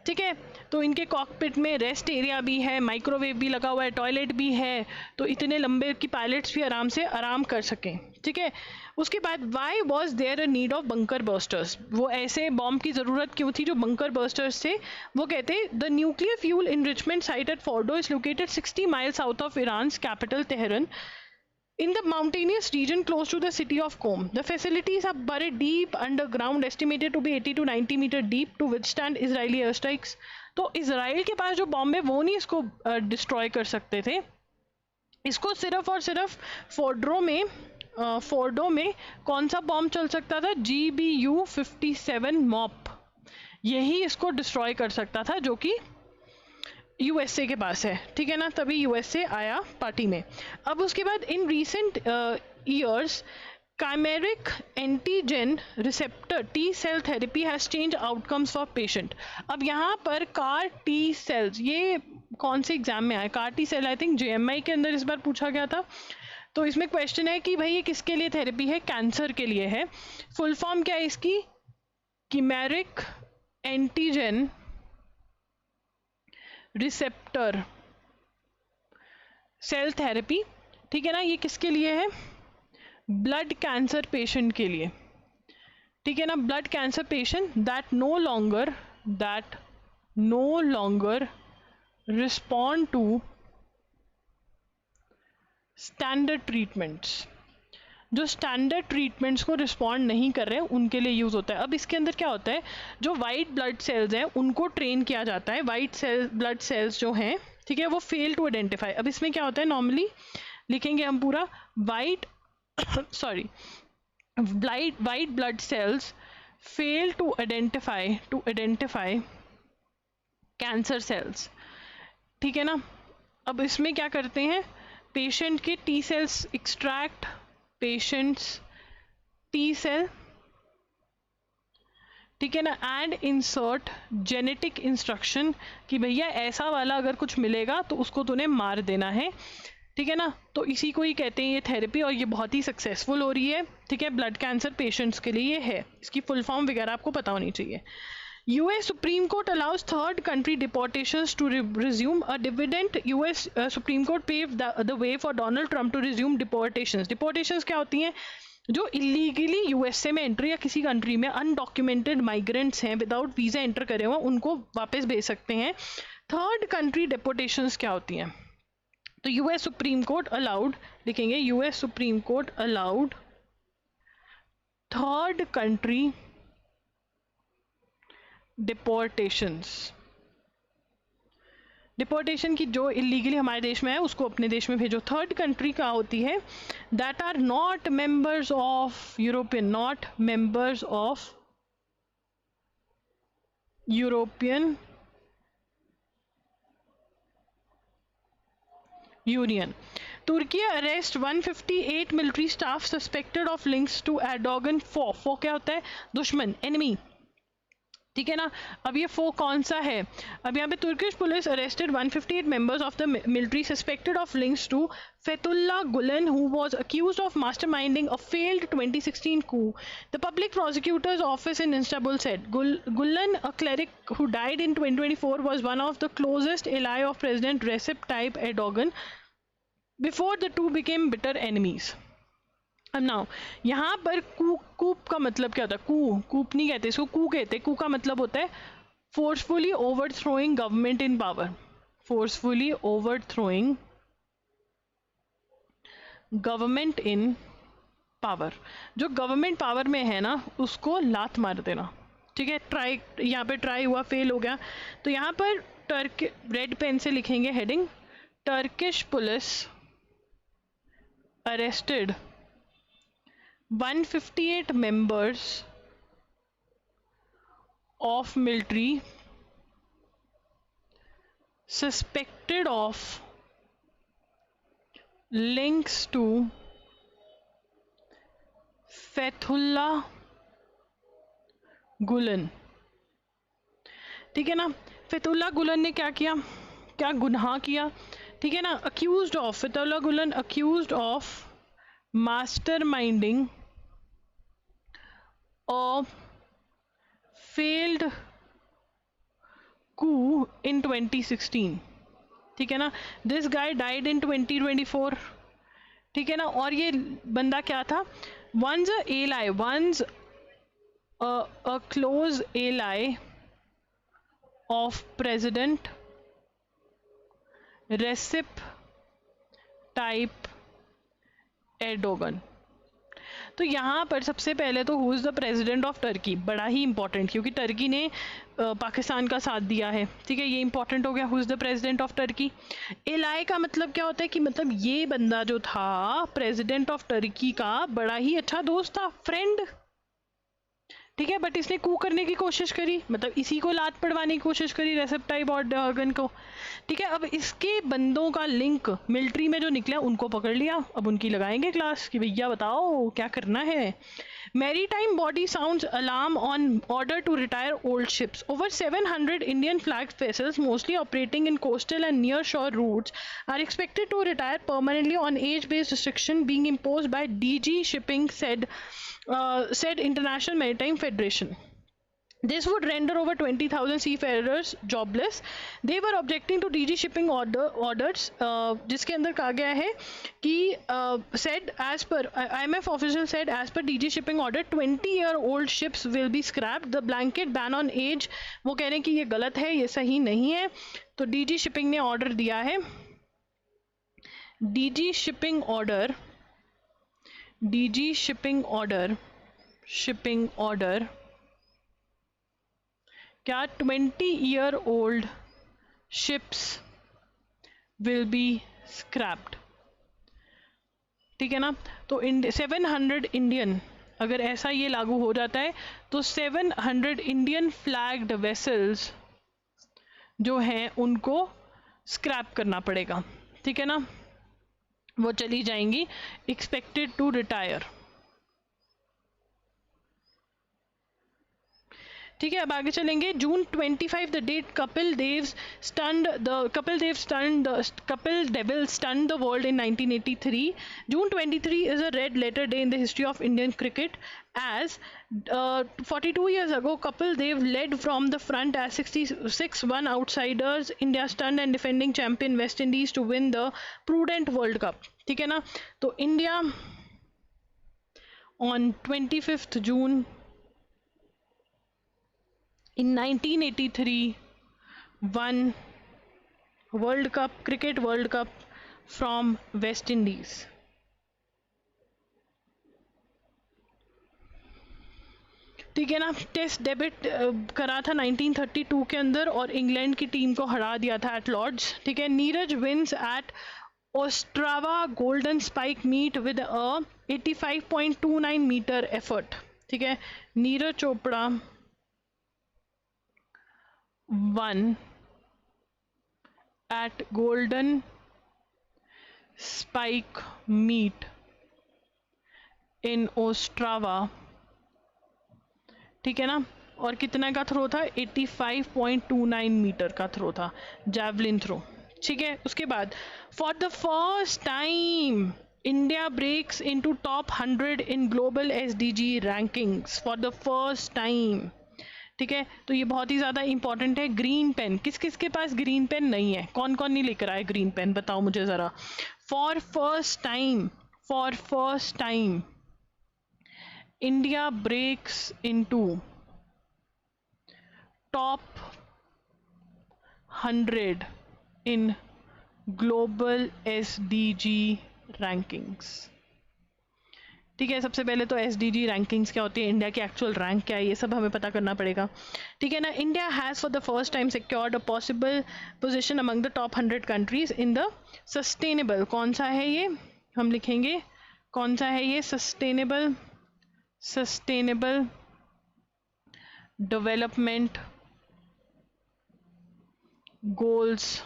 ठीक है, तो इनके कॉकपिट में रेस्ट एरिया भी है, माइक्रोवेव भी लगा हुआ है, टॉयलेट भी है, तो इतने लंबे कि पायलट्स भी आराम कर सकें. ठीक है, उसके बाद why was there a need of bunker busters. वो ऐसे बॉम्ब की ज़रूरत क्यों थी जो बंकर बर्स्टर्स थे? वो कहते the nuclear fuel enrichment site at Fordow is located 60 mile south of Iran's capital Tehran in the mountainous region close to the city of Qom. The facilities are buried deep underground, estimated to be 80 to 90 meter deep to withstand Israeli airstrikes. तो इजराइल के पास जो बॉम्ब है वो नहीं इसको डिस्ट्रॉय कर सकते थे. इसको सिर्फ और सिर्फ फोर्डो में कौन सा बॉम्ब चल सकता था? GBU-57 मॉप, यही इसको डिस्ट्रॉय कर सकता था, जो कि यूएसए के पास है. ठीक है ना, तभी यूएसए आया पार्टी में. अब उसके बाद in recent years chimeric antigen receptor T cell therapy has changed outcomes for patient. अब यहाँ पर CAR T cells, ये कौन से एग्जाम में आया? CAR T cell I think JMI के अंदर इस बार पूछा गया था. तो इसमें क्वेश्चन है कि भाई ये किसके लिए थेरेपी है? कैंसर के लिए है. फुल फॉर्म क्या है इसकी? chimeric antigen receptor cell therapy. ठीक है ना, ये किसके लिए है? ब्लड कैंसर पेशेंट के लिए. ठीक है ना, blood cancer patient that no longer respond to standard treatments. जो स्टैंडर्ड ट्रीटमेंट्स को रिस्पॉन्ड नहीं कर रहे हैं उनके लिए यूज़ होता है. अब इसके अंदर क्या होता है? जो वाइट ब्लड सेल्स हैं उनको ट्रेन किया जाता है. वाइट ब्लड सेल्स जो हैं, ठीक है, वो फेल टू आइडेंटिफाई. अब इसमें क्या होता है? नॉर्मली लिखेंगे हम पूरा white blood cells fail to identify cancer cells. ठीक है ना, अब इसमें क्या करते हैं? पेशेंट के T cells extract, patients T cell, ठीक है ना, एंड इंसर्ट जेनेटिक इंस्ट्रक्शन कि भैया ऐसा वाला अगर कुछ मिलेगा तो उसको तूने मार देना है. ठीक है ना, तो इसी को ही कहते हैं ये थेरेपी, और ये बहुत ही सक्सेसफुल हो रही है. ठीक है, ब्लड कैंसर पेशेंट्स के लिए ये है. इसकी फुल फॉर्म वगैरह आपको पता होनी चाहिए. US Supreme Court allows third country deportations to resume. A dividend US Supreme Court paved the way for Donald Trump to resume deportations. Deportations क्या होती हैं? जो इलीगली यूएसए में एंट्री या किसी कंट्री में अनडॉक्यूमेंटेड माइग्रेंट्स हैं, विदाउट वीज़ा एंटर करे हुए, उनको वापस भेज सकते हैं. थर्ड कंट्री डिपोर्टेशंस क्या होती हैं? तो यूएस सुप्रीम कोर्ट अलाउड, लिखेंगे US supreme court allowed third country deportations. Deportation की जो इलीगली हमारे देश में है उसको अपने देश में भेजो. थर्ड कंट्री का होती है that are not members of European, not members of European union. Turkey arrest 158 military staff suspected of links to Erdogan. फो क्या होता है? दुश्मन, एनिमी. ठीक है ना, अब ये फो कौन सा है? अब यहाँ पे Turkish police arrested 158 members of the military suspected of links to Fethullah Gulen who was accused of masterminding a failed 2016 coup. The public prosecutor's office in Istanbul said Gulen, a cleric who died in 2024, was one of the closest ally of President Recep Tayyip Erdogan before the two became bitter enemies. अब नाउ यहाँ पर कूप का मतलब क्या होता है? कूप नहीं कहते इसको, कू कहते. कू का मतलब होता है forcefully ओवरथ्रोइंग government in power. Forcefully ओवरथ्रोइंग government in power, जो गवर्नमेंट पावर में है ना उसको लात मार देना। ठीक है, ट्राई, यहाँ पे ट्राई हुआ, फेल हो गया, तो यहाँ पर टर्क रेड पेन से लिखेंगे heading, Turkish police arrested 158 members of military suspected of links to Fethullah Gulen। ठीक है ना, फैतुल्ला गुलन ने क्या किया, क्या गुनाह किया, ठीक है ना, accused of, Fethullah Gulen accused of masterminding a failed coup in 2016। ठीक है ना, दिस गाय डाइड इन 2024। ठीक है ना, और ये बंदा क्या था, once a ally, once a close ally of president Recep Tayyip Erdogan. तो यहाँ पर सबसे पहले तो who is the president of Turkey, बड़ा ही इंपॉर्टेंट, क्योंकि टर्की ने पाकिस्तान का साथ दिया है। ठीक है, ये इंपॉर्टेंट हो गया, who is the president of Turkey. Ally का मतलब क्या होता है कि मतलब ये बंदा जो था प्रेसिडेंट ऑफ टर्की का बड़ा ही अच्छा दोस्त था, फ्रेंड। ठीक है, बट इसने कू करने की कोशिश करी, मतलब इसी को लात पड़वाने की कोशिश करी, रेसिप टाइप एर्डोगन को। ठीक है, अब इसके बंदों का लिंक मिलिट्री में जो निकला उनको पकड़ लिया, अब उनकी लगाएंगे क्लास कि भैया बताओ क्या करना है। Maritime body sounds alarm on order to retire old ships. Over 700 Indian flag vessels mostly operating in coastal and near shore routes are expected to retire permanently on age based restriction being imposed by DG shipping said International Maritime Federation. This would render over 20,000 seafarers jobless. They were objecting to DG shipping orders, जिसके अंदर कहा गया है कि said as per IMF official said as per DG shipping order 20-year-old ships will be scrapped. The blanket ban on age, वो कह रहे हैं कि ये गलत है, ये सही नहीं है। तो DG shipping ने ऑर्डर दिया है, DG shipping order, DG shipping order क्या 20-year-old ships will be scrapped। ठीक है ना, तो 700 इंडियन, अगर ऐसा ये लागू हो जाता है तो 700 इंडियन फ्लैग्ड वेसल्स जो हैं उनको स्क्रैप करना पड़ेगा। ठीक है ना, वो चली जाएंगी, एक्सपेक्टेड टू रिटायर। ठीक है, अब आगे चलेंगे। June 25 the date Kapil Dev stunned the world in 1983। June 23 is a red letter day in the history of Indian cricket as 42 years ago Kapil Dev led from the front as 66 outsiders India stunned and defending champion West Indies to win the Prudent World Cup। ठीक है ना, तो India on 25th June in 1983 won World Cup, Cricket World Cup from West Indies। ठीक है ना, टेस्ट डेब्यूट करा था 1932 के अंदर और इंग्लैंड की टीम को हरा दिया था एट लॉर्ड्स। ठीक है, Neeraj wins at Ostrava Golden Spike meet with a 85.29 metre effort. ठीक है, Neeraj Chopra won at Golden Spike meet in Ostrava। ठीक है ना, और कितना का थ्रो था, 85.29 मीटर का थ्रो था, जैवलिन थ्रो। ठीक है, उसके बाद for the first time India breaks into top 100 in global SDG rankings for the first time. ठीक है, तो ये बहुत ही ज़्यादा इंपॉर्टेंट है। ग्रीन पेन, किस किस के पास ग्रीन पेन नहीं है, कौन कौन नहीं लेकर आए ग्रीन पेन, बताओ मुझे ज़रा। For first time India breaks into top 100 in global SDG rankings. ठीक है, सबसे पहले तो SDG रैंकिंग्स क्या होती है, इंडिया की एक्चुअल रैंक क्या है, ये सब हमें पता करना पड़ेगा। ठीक है ना। India has for the first time secured a possible position among the top 100 countries in the sustainable, कौन सा है ये, हम लिखेंगे कौन सा है ये, sustainable development goals,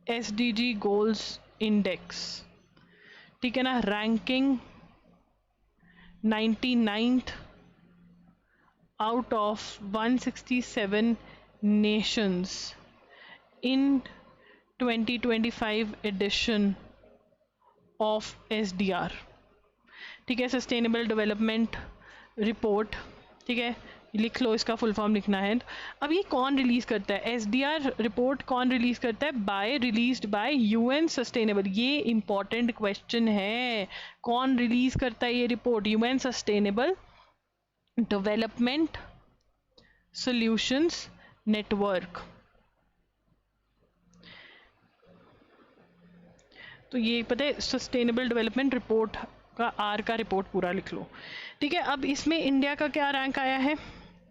SDG goals index. ठीक है ना। Ranking 99th out of 167 nations in 2025 edition of SDR। ठीक है, सस्टेनेबल डेवलपमेंट रिपोर्ट। ठीक है, लिख लो, इसका फुल फॉर्म लिखना है। अब ये कौन रिलीज करता है, SDR रिपोर्ट कौन रिलीज करता है, रिलीज्ड बाय UN सस्टेनेबल। ये इंपॉर्टेंट क्वेश्चन है, कौन रिलीज करता है ये report, UN sustainable development solutions network. तो ये पता है, सस्टेनेबल डेवलपमेंट रिपोर्ट का R का रिपोर्ट पूरा लिख लो। ठीक है, अब इसमें इंडिया का क्या रैंक आया है,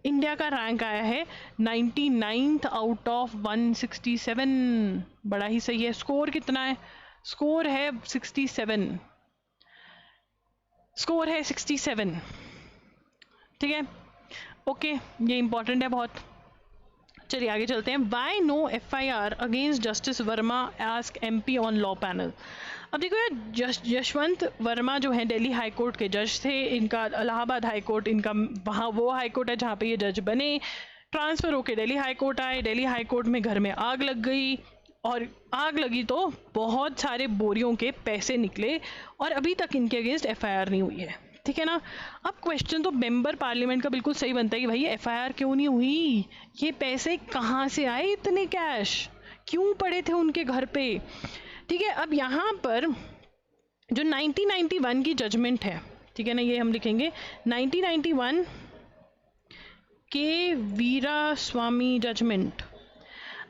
इंडिया का रैंक आया है 99th आउट ऑफ 167, बड़ा ही सही है। स्कोर कितना है, स्कोर है 67, स्कोर है 67। ठीक है, ओके, ये इंपॉर्टेंट है बहुत। चलिए आगे चलते हैं। Why no FIR against justice Verma ask MP on law panel. अब देखो यार, यशवंत वर्मा जो है दिल्ली हाई कोर्ट के जज थे, इनका इलाहाबाद हाई कोर्ट, इनका वहाँ वो हाई कोर्ट है जहाँ पे ये जज बने, ट्रांसफ़र होके दिल्ली हाई कोर्ट आए। दिल्ली हाई कोर्ट में घर में आग लग गई, और आग लगी तो बहुत सारे बोरियों के पैसे निकले, और अभी तक इनके अगेंस्ट FIR नहीं हुई है। ठीक है ना। अब क्वेश्चन तो मेंबर पार्लियामेंट का बिल्कुल सही बनता है कि भाई FIR क्यों नहीं हुई, ये पैसे कहाँ से आए, इतने कैश क्यों पड़े थे उनके घर पे। ठीक है, अब यहाँ पर जो 1991 की जजमेंट है, ठीक है ना, ये हम लिखेंगे 1991 के वीरास्वामी जजमेंट।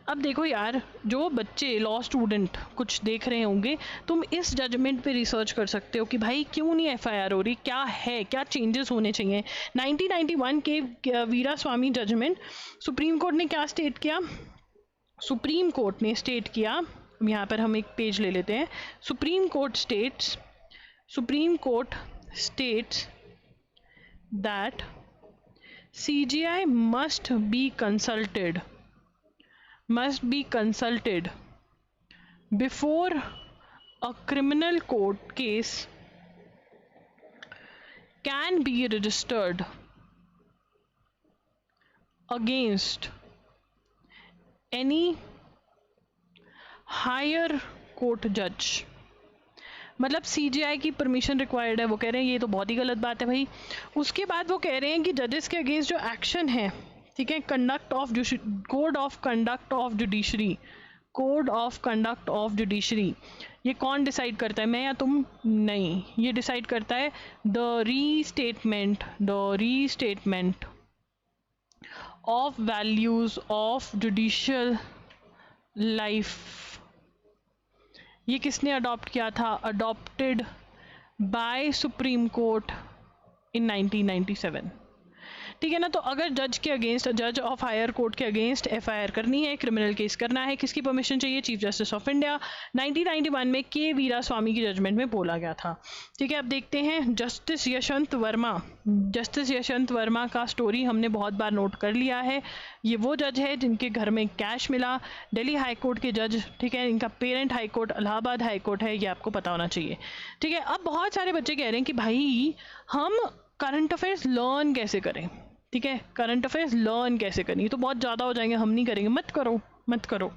अब देखो यार, जो बच्चे लॉ स्टूडेंट कुछ देख रहे होंगे, तुम इस जजमेंट पे रिसर्च कर सकते हो कि भाई क्यों नहीं FIR हो रही, क्या है, क्या चेंजेस होने चाहिए। 1991 के वीरास्वामी जजमेंट, सुप्रीम कोर्ट ने क्या स्टेट किया, सुप्रीम कोर्ट ने स्टेट किया, यहाँ पर हम एक पेज ले लेते हैं। Supreme court states that CJI must be consulted before a criminal court case can be registered against any higher court judge। मतलब CJI की परमिशन रिक्वायर्ड है, वो कह रहे हैं ये तो बहुत ही गलत बात है भाई। उसके बाद वो कह रहे हैं कि जजेस के अगेंस्ट जो एक्शन है, ठीक है, code of conduct of judiciary, ये कौन डिसाइड करता है, मैं या तुम? नहीं, ये डिसाइड करता है the restatement of values of judicial life. ये किसने अडॉप्ट किया था, अडॉप्टेड बाय सुप्रीम कोर्ट इन 1997। ठीक है ना। तो अगर जज ऑफ हायर कोर्ट के अगेंस्ट FIR करनी है, क्रिमिनल केस करना है, किसकी परमिशन चाहिए, चीफ जस्टिस ऑफ इंडिया। 1991 में के वीरास्वामी की जजमेंट में बोला गया था। ठीक है, अब देखते हैं जस्टिस यशवंत वर्मा का स्टोरी हमने बहुत बार नोट कर लिया है। ये वो जज है जिनके घर में कैश मिला, दिल्ली हाई कोर्ट के जज। ठीक है, इनका parent high court Allahabad high court है, ये आपको पता होना चाहिए। ठीक है, अब बहुत सारे बच्चे कह रहे हैं कि भाई हम करंट अफेयर्स लर्न कैसे करें। ठीक है, करंट अफेयर्स लर्न कैसे करें, ये तो बहुत ज़्यादा हो जाएंगे, हम नहीं करेंगे। मत करो,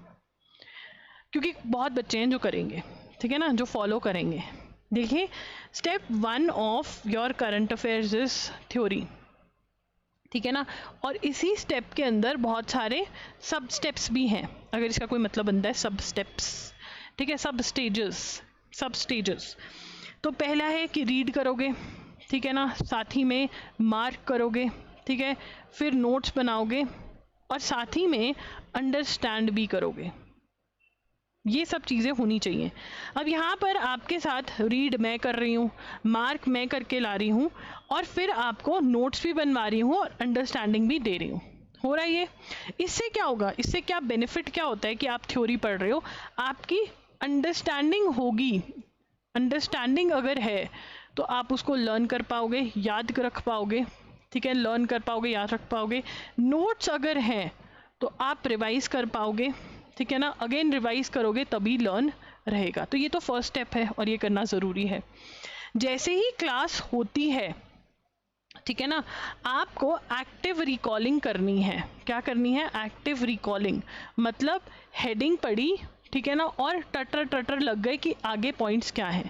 क्योंकि बहुत बच्चे हैं जो करेंगे। ठीक है ना, जो फॉलो करेंगे। देखिए, step 1 of your current affairs is theory. ठीक है ना, और इसी स्टेप के अंदर बहुत सारे सब स्टेप्स भी हैं, अगर इसका कोई मतलब बनता है, सब स्टेप्स। ठीक है, सब स्टेजेस। तो पहला है कि रीड करोगे, ठीक है ना, साथ ही में मार्क करोगे, ठीक है, फिर नोट्स बनाओगे, और साथ ही में अंडरस्टैंड भी करोगे। ये सब चीज़ें होनी चाहिए। अब यहाँ पर आपके साथ रीड मैं कर रही हूँ, मार्क मैं करके ला रही हूँ, और फिर आपको नोट्स भी बनवा रही हूँ और अंडरस्टैंडिंग भी दे रही हूँ। हो रहा है ये? इससे क्या होगा, इससे क्या बेनिफिट क्या होता है कि आप थ्योरी पढ़ रहे हो, आपकी अंडरस्टैंडिंग होगी। अंडरस्टैंडिंग अगर है तो आप उसको लर्न कर पाओगे, याद रख पाओगे, ठीक है, लर्न कर पाओगे, याद रख पाओगे। नोट्स अगर हैं तो आप रिवाइज कर पाओगे, ठीक है ना, अगेन रिवाइज करोगे तभी लर्न रहेगा। तो ये तो फर्स्ट स्टेप है और ये करना ज़रूरी है। जैसे ही क्लास होती है, ठीक है ना, आपको एक्टिव रिकॉलिंग करनी है। क्या करनी है? Active recalling. मतलब हेडिंग पढ़ी, ठीक है ना, और टटर टटर लग गए कि आगे पॉइंट्स क्या हैं।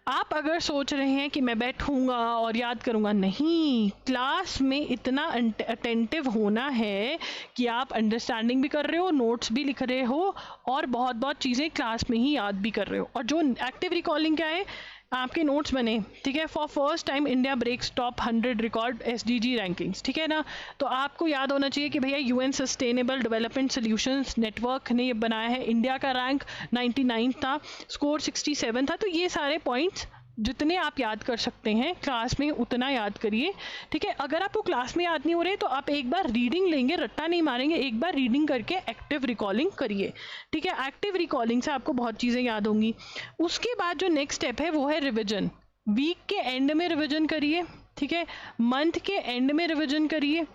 आप अगर सोच रहे हैं कि मैं बैठूंगा और याद करूंगा, नहीं, क्लास में इतना अटेंटिव होना है कि आप अंडरस्टैंडिंग भी कर रहे हो, नोट्स भी लिख रहे हो, और बहुत बहुत चीज़ें क्लास में ही याद भी कर रहे हो। और जो एक्टिव रिकॉलिंग क्या है, आपके नोट्स बने, ठीक है, for first time India breaks top 100 record SDG rankings, ठीक है ना, तो आपको याद होना चाहिए कि भैया UN sustainable development solutions network ने ये बनाया है, इंडिया का रैंक 99 था, स्कोर 67 था। तो ये सारे पॉइंट्स जितने आप याद कर सकते हैं क्लास में उतना याद करिए, ठीक है। अगर आपको क्लास में याद नहीं हो रहे तो आप एक बार रीडिंग लेंगे, रट्टा नहीं मारेंगे, एक बार रीडिंग करके एक्टिव रिकॉलिंग करिए, ठीक है। एक्टिव रिकॉलिंग से आपको बहुत चीज़ें याद होंगी। उसके बाद जो नेक्स्ट स्टेप है वो है रिविजन। वीक के एंड में रिविजन करिए, ठीक है, मंथ के एंड में रिविजन करिए,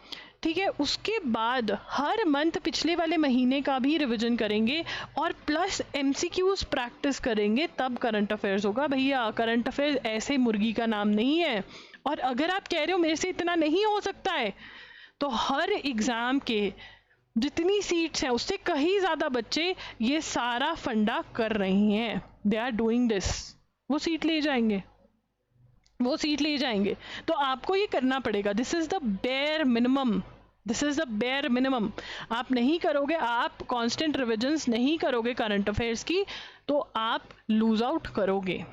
ठीक है। उसके बाद हर मंथ पिछले वाले महीने का भी रिवीजन करेंगे और प्लस MCQs प्रैक्टिस करेंगे, तब करंट अफेयर्स होगा। भैया करंट अफेयर्स ऐसे मुर्गी का नाम नहीं है। और अगर आप कह रहे हो मेरे से इतना नहीं हो सकता है, तो हर एग्ज़ाम के जितनी सीट्स हैं उससे कहीं ज़्यादा बच्चे ये सारा फंडा कर रहे हैं, दे आर डूइंग दिस, वो सीट ले जाएंगे, वो सीट ले जाएंगे। तो आपको ये करना पड़ेगा। This is the bare minimum, this is the bare minimum. आप नहीं करोगे, आप कांस्टेंट रिविजन्स नहीं करोगे करंट अफेयर्स की, तो आप लूज आउट करोगे,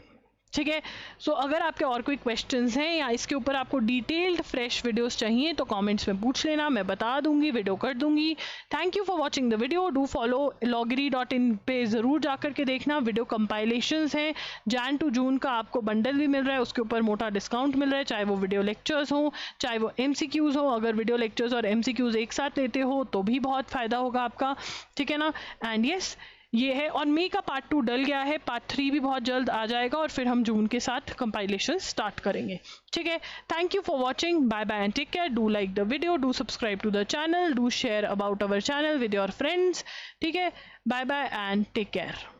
ठीक है। सो अगर आपके और कोई क्वेश्चंस हैं या इसके ऊपर आपको डिटेल्ड फ्रेश वीडियोस चाहिए तो कमेंट्स में पूछ लेना, मैं बता दूंगी, वीडियो कर दूंगी। Thank you for watching the video. Do follow loggery.in पे ज़रूर जा करके देखना, वीडियो कंपाइलेशंस हैं। Jan to June का आपको बंडल भी मिल रहा है, उसके ऊपर मोटा डिस्काउंट मिल रहा है, चाहे वो वीडियो लेक्चर्स हो, चाहे वो MCQs हो। अगर वीडियो लेक्चर्स और MCQs एक साथ लेते हो तो भी बहुत फ़ायदा होगा आपका, ठीक है ना। एंड यस, ये है। और मई का पार्ट 2 डल गया है, पार्ट 3 भी बहुत जल्द आ जाएगा और फिर हम जून के साथ कंपाइलेशन स्टार्ट करेंगे, ठीक है। Thank you for watching, bye bye and take care. Do like the video, do subscribe to the channel, do share about our channel with your friends, ठीक है। Bye bye and take care.